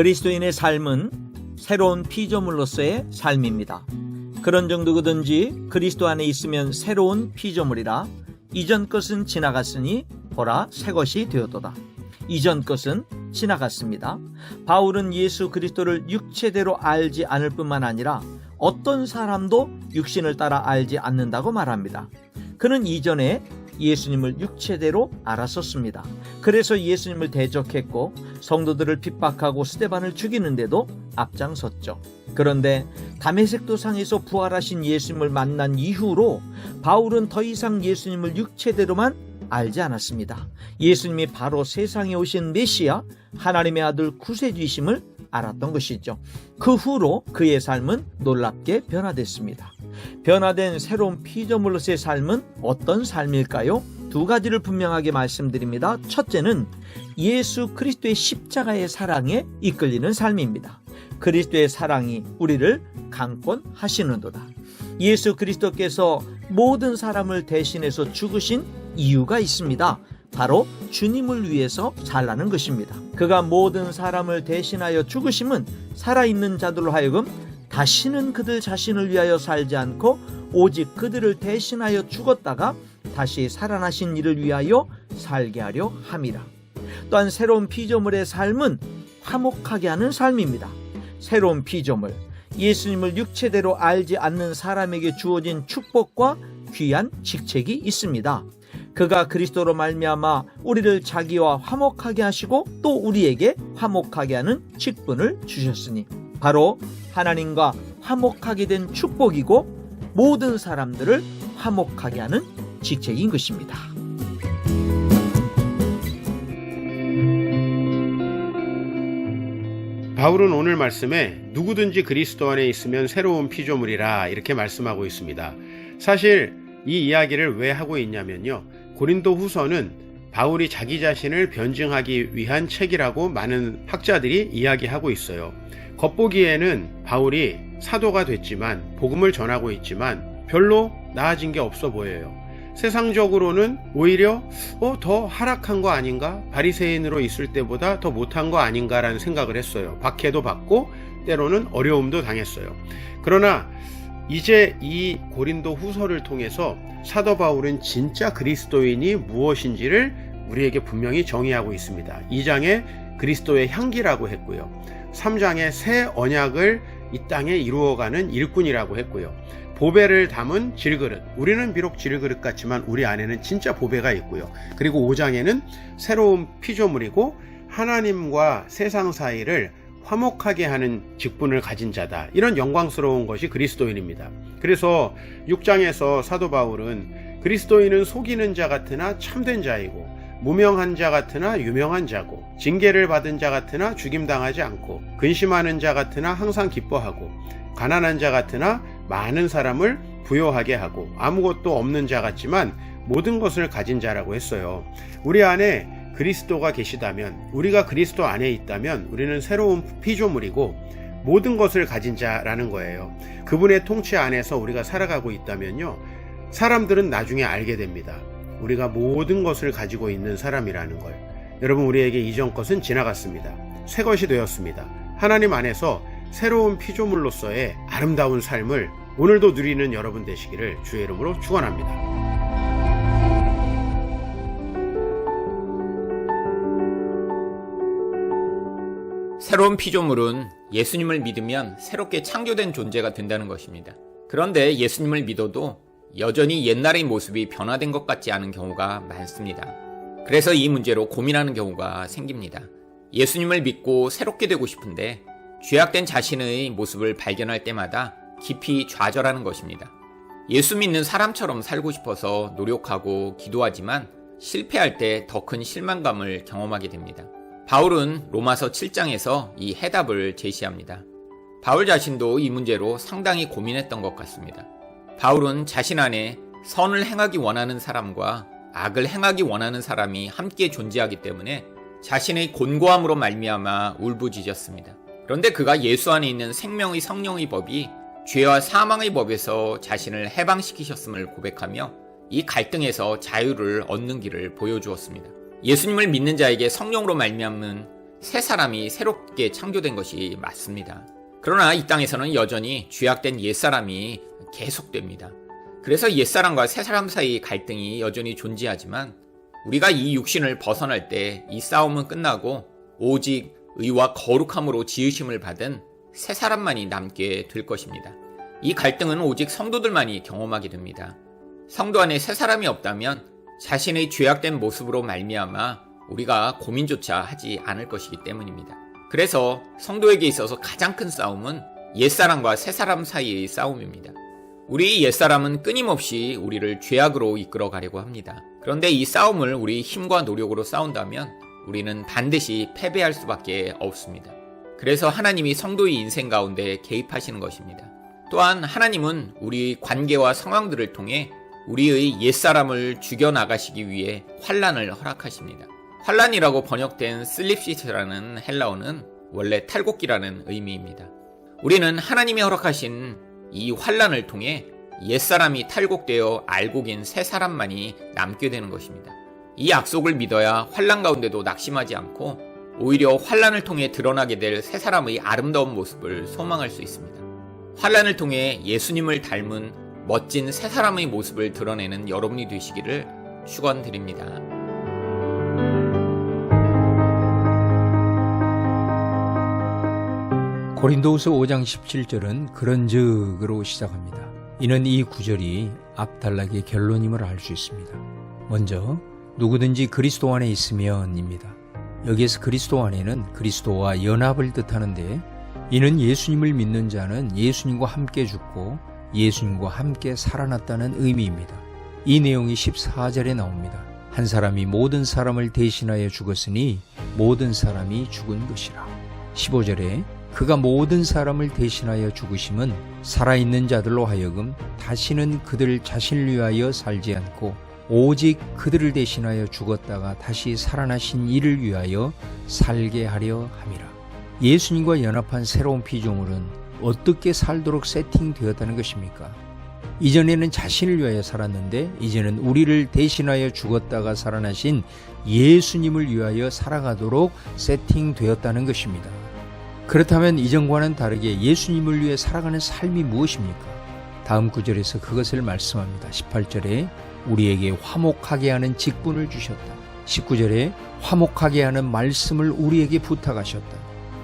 그리스도인의 삶은 새로운 피조물로서의 삶입니다. 그런 정도거든지 그리스도 안에 있으면 새로운 피조물이라. 이전 것은 지나갔으니 보라 새 것이 되었도다. 이전 것은 지나갔습니다. 바울은 예수 그리스도를 육체대로 알지 않을 뿐만 아니라 어떤 사람도 육신을 따라 알지 않는다고 말합니다. 그는 이전에 예수님을 육체대로 알았었습니다. 그래서 예수님을 대적했고 성도들을 핍박하고 스데반을 죽이는데도 앞장섰죠. 그런데 다메섹 도상에서 부활하신 예수님을 만난 이후로 바울은 더 이상 예수님을 육체대로만 알지 않았습니다. 예수님이 바로 세상에 오신 메시아, 하나님의 아들 구세주이심을 알았던 것이죠. 그 후로 그의 삶은 놀랍게 변화됐습니다. 변화된 새로운 피조물로서의 삶은 어떤 삶일까요? 두 가지를 분명하게 말씀드립니다. 첫째는 예수 그리스도의 십자가의 사랑에 이끌리는 삶입니다. 그리스도의 사랑이 우리를 강권하시는도다. 예수 그리스도께서 모든 사람을 대신해서 죽으신 이유가 있습니다. 바로 주님을 위해서 살라는 것입니다. 그가 모든 사람을 대신하여 죽으심은 살아있는 자들로 하여금 다시는 그들 자신을 위하여 살지 않고 오직 그들을 대신하여 죽었다가 다시 살아나신 이를 위하여 살게 하려 함이라. 또한 새로운 피조물의 삶은 화목하게 하는 삶입니다. 새로운 피조물, 예수님을 육체대로 알지 않는 사람에게 주어진 축복과 귀한 직책이 있습니다. 그가 그리스도로 말미암아 우리를 자기와 화목하게 하시고 또 우리에게 화목하게 하는 직분을 주셨으니 바로 하나님과 화목하게 된 축복이고 모든 사람들을 화목하게 하는 직책인 것입니다. 바울은 오늘 말씀에 누구든지 그리스도 안에 있으면 새로운 피조물이라 이렇게 말씀하고 있습니다. 사실 이 이야기를 왜 하고 있냐면요, 고린도 후서는 바울이 자기 자신을 변증하기 위한 책이라고 많은 학자들이 이야기하고 있어요. 겉보기에는 바울이 사도가 됐지만 복음을 전하고 있지만 별로 나아진 게 없어 보여요. 세상적으로는 오히려 더 하락한 거 아닌가? 바리새인으로 있을 때보다 더 못한 거 아닌가라는 생각을 했어요. 박해도 받고 때로는 어려움도 당했어요. 그러나 이제 이 고린도 후서를 통해서 사도 바울은 진짜 그리스도인이 무엇인지를 우리에게 분명히 정의하고 있습니다. 2장에 그리스도의 향기라고 했고요. 3장에 새 언약을 이 땅에 이루어가는 일꾼이라고 했고요. 보배를 담은 질그릇, 우리는 비록 질그릇 같지만 우리 안에는 진짜 보배가 있고요. 그리고 5장에는 새로운 피조물이고 하나님과 세상 사이를 화목하게 하는 직분을 가진 자다. 이런 영광스러운 것이 그리스도인입니다. 그래서 6장에서 사도 바울은 그리스도인은 속이는 자 같으나 참된 자이고 무명한 자 같으나 유명한 자고 징계를 받은 자 같으나 죽임당하지 않고 근심하는 자 같으나 항상 기뻐하고 가난한 자 같으나 많은 사람을 부요하게 하고 아무것도 없는 자 같지만 모든 것을 가진 자라고 했어요. 우리 안에 그리스도가 계시다면, 우리가 그리스도 안에 있다면 우리는 새로운 피조물이고 모든 것을 가진 자라는 거예요. 그분의 통치 안에서 우리가 살아가고 있다면요, 사람들은 나중에 알게 됩니다. 우리가 모든 것을 가지고 있는 사람이라는 걸. 여러분, 우리에게 이전 것은 지나갔습니다. 새 것이 되었습니다. 하나님 안에서 새로운 피조물로서의 아름다운 삶을 오늘도 누리는 여러분 되시기를 주의 이름으로 축원합니다. 새로운 피조물은 예수님을 믿으면 새롭게 창조된 존재가 된다는 것입니다. 그런데 예수님을 믿어도 여전히 옛날의 모습이 변화된 것 같지 않은 경우가 많습니다. 그래서 이 문제로 고민하는 경우가 생깁니다. 예수님을 믿고 새롭게 되고 싶은데 죄악된 자신의 모습을 발견할 때마다 깊이 좌절하는 것입니다. 예수 믿는 사람처럼 살고 싶어서 노력하고 기도하지만 실패할 때 더 큰 실망감을 경험하게 됩니다. 바울은 로마서 7장에서 이 해답을 제시합니다. 바울 자신도 이 문제로 상당히 고민했던 것 같습니다. 바울은 자신 안에 선을 행하기 원하는 사람과 악을 행하기 원하는 사람이 함께 존재하기 때문에 자신의 곤고함으로 말미암아 울부짖었습니다. 그런데 그가 예수 안에 있는 생명의 성령의 법이 죄와 사망의 법에서 자신을 해방시키셨음을 고백하며 이 갈등에서 자유를 얻는 길을 보여주었습니다. 예수님을 믿는 자에게 성령으로 말미암는 새 사람이 새롭게 창조된 것이 맞습니다. 그러나 이 땅에서는 여전히 죄악된 옛사람이 계속됩니다. 그래서 옛사람과 새사람 사이 갈등이 여전히 존재하지만 우리가 이 육신을 벗어날 때 이 싸움은 끝나고 오직 의와 거룩함으로 지으심을 받은 새 사람만이 남게 될 것입니다. 이 갈등은 오직 성도들만이 경험하게 됩니다. 성도 안에 새 사람이 없다면 자신의 죄악된 모습으로 말미암아 우리가 고민조차 하지 않을 것이기 때문입니다. 그래서 성도에게 있어서 가장 큰 싸움은 옛사람과 새사람 사이의 싸움입니다. 우리 옛사람은 끊임없이 우리를 죄악으로 이끌어 가려고 합니다. 그런데 이 싸움을 우리 힘과 노력으로 싸운다면 우리는 반드시 패배할 수밖에 없습니다. 그래서 하나님이 성도의 인생 가운데 개입하시는 것입니다. 또한 하나님은 우리 관계와 상황들을 통해 우리의 옛사람을 죽여나가시기 위해 환난을 허락하십니다. 환난이라고 번역된 슬립시스라는 헬라어는 원래 탈곡기라는 의미입니다. 우리는 하나님이 허락하신 이 환난을 통해 옛사람이 탈곡되어 알곡인 새 사람만이 남게 되는 것입니다. 이 약속을 믿어야 환난 가운데도 낙심하지 않고 오히려 환난을 통해 드러나게 될 새 사람의 아름다운 모습을 소망할 수 있습니다. 환난을 통해 예수님을 닮은 멋진 새 사람의 모습을 드러내는 여러분이 되시기를 축원드립니다. 고린도후서 5장 17절은 그런즉으로 시작합니다. 이는 이 구절이 앞단락의 결론임을 알 수 있습니다. 먼저 누구든지 그리스도 안에 있으면입니다. 여기에서 그리스도 안에는 그리스도와 연합을 뜻하는데 이는 예수님을 믿는 자는 예수님과 함께 죽고 예수님과 함께 살아났다는 의미입니다. 이 내용이 14절에 나옵니다. 한 사람이 모든 사람을 대신하여 죽었으니 모든 사람이 죽은 것이라. 15절에 그가 모든 사람을 대신하여 죽으심은 살아있는 자들로 하여금 다시는 그들 자신을 위하여 살지 않고 오직 그들을 대신하여 죽었다가 다시 살아나신 이를 위하여 살게 하려 함이라. 예수님과 연합한 새로운 피조물은 어떻게 살도록 세팅되었다는 것입니까? 이전에는 자신을 위하여 살았는데 이제는 우리를 대신하여 죽었다가 살아나신 예수님을 위하여 살아가도록 세팅되었다는 것입니다. 그렇다면 이전과는 다르게 예수님을 위해 살아가는 삶이 무엇입니까? 다음 구절에서 그것을 말씀합니다. 18절에 우리에게 화목하게 하는 직분을 주셨다. 19절에 화목하게 하는 말씀을 우리에게 부탁하셨다.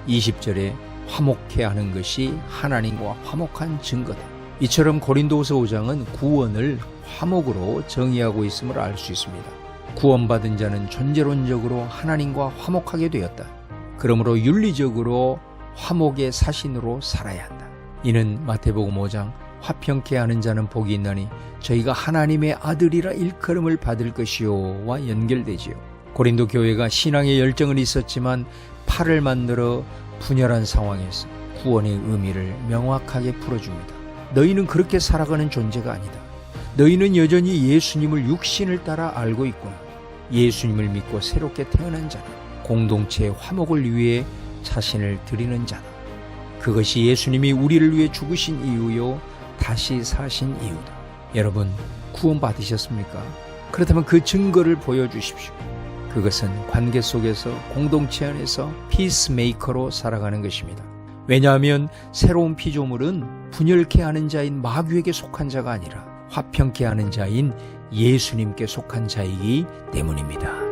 20절에 화목해 하는 것이 하나님과 화목한 증거다. 이처럼 고린도후서 5장은 구원을 화목으로 정의하고 있음을 알 수 있습니다. 구원받은 자는 존재론적으로 하나님과 화목하게 되었다. 그러므로 윤리적으로 화목의 사신으로 살아야 한다. 이는 마태복음 5장 화평케 하는 자는 복이 있나니 저희가 하나님의 아들이라 일컬음을 받을 것이요와 연결되지요. 고린도 교회가 신앙의 열정은 있었지만 팔을 만들어 분열한 상황에서 구원의 의미를 명확하게 풀어줍니다. 너희는 그렇게 살아가는 존재가 아니다. 너희는 여전히 예수님을 육신을 따라 알고 있구나. 예수님을 믿고 새롭게 태어난 자는 공동체의 화목을 위해 자신을 드리는 자다. 그것이 예수님이 우리를 위해 죽으신 이유요 다시 사신 이유다. 여러분 구원 받으셨습니까? 그렇다면 그 증거를 보여주십시오. 그것은 관계 속에서 공동체 안에서 피스메이커로 살아가는 것입니다. 왜냐하면 새로운 피조물은 분열케 하는 자인 마귀에게 속한 자가 아니라 화평케 하는 자인 예수님께 속한 자이기 때문입니다.